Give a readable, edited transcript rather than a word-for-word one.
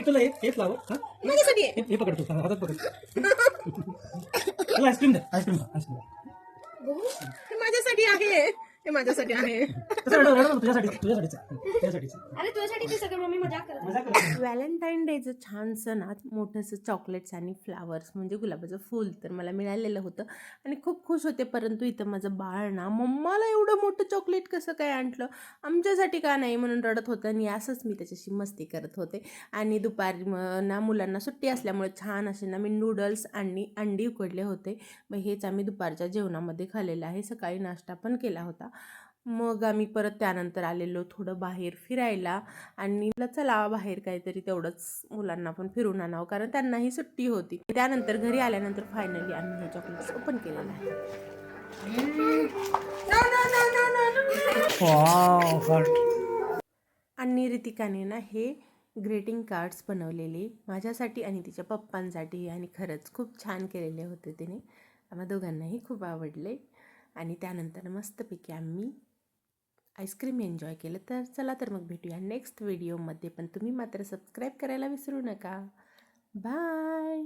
तुला हे फ्लावर माझ्यासाठी हे पकड तू हातात पकड. तुला आईस्क्रीम दे, आईस्क्रीम हे माझ्यासाठी आहे, हे माझ्यासाठी आहे. तुझ्यासाठीच. अरे तुझ्यासाठी ते सगळं मम्मी मजाक करत. मजा कर. व्हॅलेंटाईन डेचं छानसं ना मोठंसं चॉकलेट्स आणि फ्लावर्स म्हणजे गुलाबाचं फूल तर मला मिळालेलं होतं आणि खूप खुश होते. परंतु इथं माझं बाळ ना मम्माला एवढं मोठं चॉकलेट कसं काय आणलं, आमच्यासाठी का नाही म्हणून रडत होतं. आणि असंच मी त्याच्याशी मस्ती करत होते. आणि दुपारी ना मुलांना सुट्टी असल्यामुळे छान असे ना मी नूडल्स आणि अंडी उकडले होते. मग हेच आम्ही दुपारच्या जेवणामध्ये खाल्लेलं आहे. सकाळी नाश्ता पण केला होता. मग आम्ही परत त्यानंतर आलेलो थोडं बाहेर फिरायला आणि म्हटलं चला बाहेर काहीतरी तेवढंच मुलांना पण फिरून आणावं कारण त्यांनाही सुट्टी होती. त्यानंतर घरी आल्यानंतर फायनली आम्ही हे चॉकलेट्स ओपन केलेलं आहे. आणि रितिकाने ना हे ग्रीटिंग कार्ड्स बनवलेले माझ्यासाठी आणि तिच्या पप्पांसाठी आणि खरंच खूप छान केलेले होते तिने. आम्हा दोघांनाही खूप आवडले. आणि त्यानंतर मस्तपैकी आम्ही आईस्क्रीम एन्जॉय केलं. तर चला तर मग भेटूया नेक्स्ट व्हिडिओमध्ये. पण तुम्ही मात्र सबस्क्राईब करायला विसरू नका. बाय.